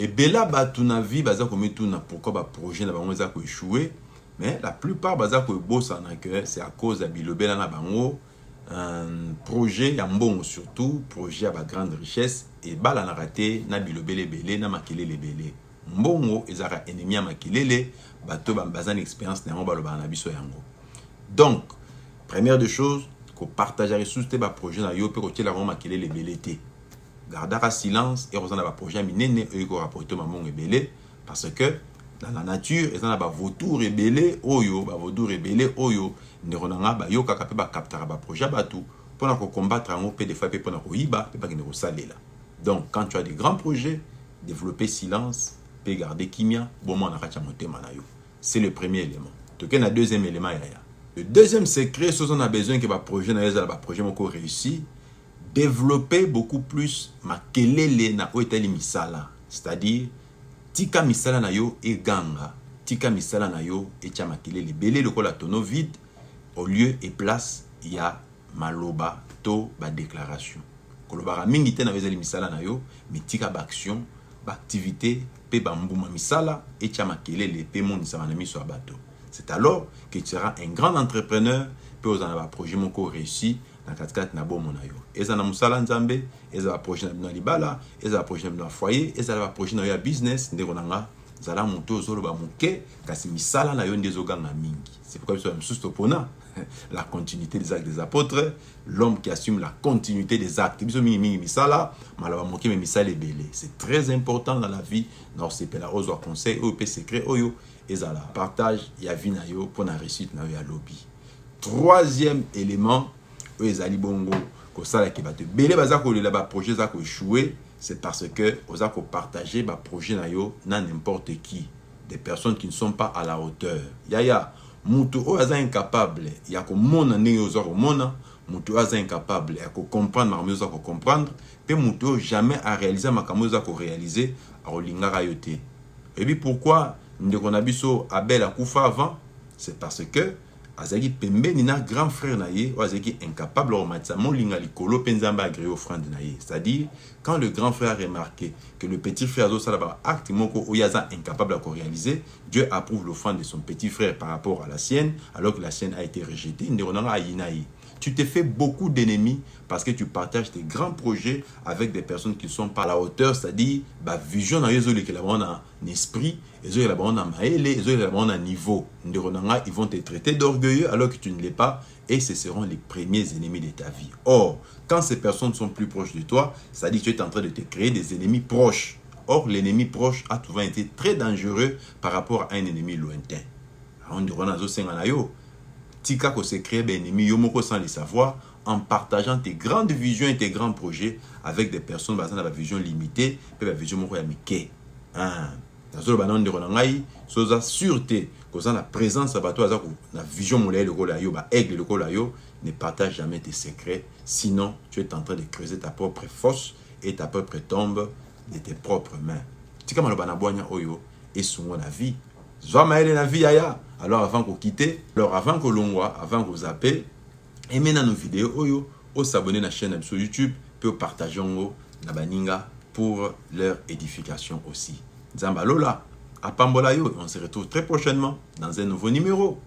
Et bela batu na vie baza ko metuna pourquoi ba projet na bango za ko échouer, mais la plupart baza ko bossa na que c'est à cause de bilobela na bango un projet ya mbongo, surtout projet à ba grande richesse et bala na raté na bilobele belé na makelele belé. Mbongo ezara ennemi ya makelele bato baza na expérience na ba loba na biso yango. Donc première des choses ko partager ressources te ba projet na yo pe ko tiela ko makelele belé te. Gardera silence et on a un projet minene et ko rapporter maman rebelle parce que dans la nature ils ont ba vautour rebelle oyo ba vautour rebelle oyo neronanga ba yo kaka pe ba captera ba projet batu pour na ko combattre en pe des fois pe pour na ko iba pe ba ne ko salela. Donc quand tu as des grands projets, développer silence pe garder kimia bon moi na kacha motema na yo. C'est le premier élément. To ken na deuxième élément ya. Le deuxième secret, ce qu'on a besoin que ba projet na yo ba projet moko réussi. Développer beaucoup plus makelele na oetali misala, c'est-à-dire tika misala na yo e ganga, tika misala na yo e tia makelele belé lokola tono vide au lieu et place il y a maloba to ba déclaration. Kolobara mingi te na ezali misala na yo, mais tika ba action, ba activité pe ba mbuma misala e tia makelele pe monisa na miso abato. C'est alors que tu seras un grand entrepreneur pe ozana ba projet moko réussi. Na katikati na bomo na yo. Eza na musala nzambe, eza ba projet na bino libala, eza ba projet na bino foyer, eza ba projet na yo business, ndeko nanga, zala moto zolo ba muke, kasi misala na yo ndezo ganga mingi. C'est pourquoi je suis sustopona la continuité des actes des apôtres, l'homme qui assume la continuité des actes. Biso mingi mingi misala, malaba moke me misala ebele. C'est très important dans la vie. Non, c'est pela ozo conseil, o pe secret oyo, eza la partage ya vie na yo pour na réussite na yo ya lobby. Troisième élément, ezali bongo ko sala ki bato belé baza ko le ba projet za ko échouer, c'est parce que oza ko partager ba projet na yo na n'importe qui, des personnes qui ne sont pas à la hauteur. Yaya mutu o aza incapable ya ko mona ndenge oza ko mona, mutu aza incapable ya ko comprendre makambo oza ko comprendre, pe mutu jamais à réaliser makambo oza ko réaliser a olingaka yo te. Et puis pourquoi ndeko na biso Abel akufa avant? C'est parce que azaki pembeni na grand frère na ye, ou azaki incapable de remettre mon linga likolo penzamba agré offrande na ye. C'est-à-dire, quand le grand frère a remarqué que le petit frère zo salaba acte moko oyaza incapable de réaliser, Dieu approuve l'offrande de son petit frère par rapport à la sienne, alors que la sienne a été rejetée. Tu te fais beaucoup d'ennemis parce que tu partages tes grands projets avec des personnes qui ne sont pas à la hauteur, c'est-à-dire, bah, vision na yezo le la bonne esprit, ils ont la bonne maële, ils ont la bonne niveau. Ils vont te traiter d'orgueilleux alors que tu ne l'es pas et ce seront les premiers ennemis de ta vie. Or, quand ces personnes sont plus proches de toi, ça dit que tu es en train de te créer des ennemis proches. Or, l'ennemi proche a souvent été très dangereux par rapport à un ennemi lointain. Tika ko se créer ben ennemi yomoko sans le savoir en partageant tes grandes visions et tes grands projets avec des personnes basées dans la vision limitée et la vision moko ya mike. Dans banon de ronangai, soza sûreté que la présence à bateau la vision molay le kola yo ba aigle le kola yo, ne partage jamais tes secrets, sinon tu es en train de creuser ta propre fosse et ta propre tombe de tes propres mains. Tika malobana boanya oyo et songo la vie. Zwa maele na vie aya. Alors avant qu'on quitte, alors avant que l'on voit, avant que vous appelez, aimez nos vidéos, oyo, ou s'abonner à la chaîne sur YouTube, puis partager na baninga pour leur édification aussi. Zamba Lola, à Pambola yo, on se retrouve très prochainement dans un nouveau numéro.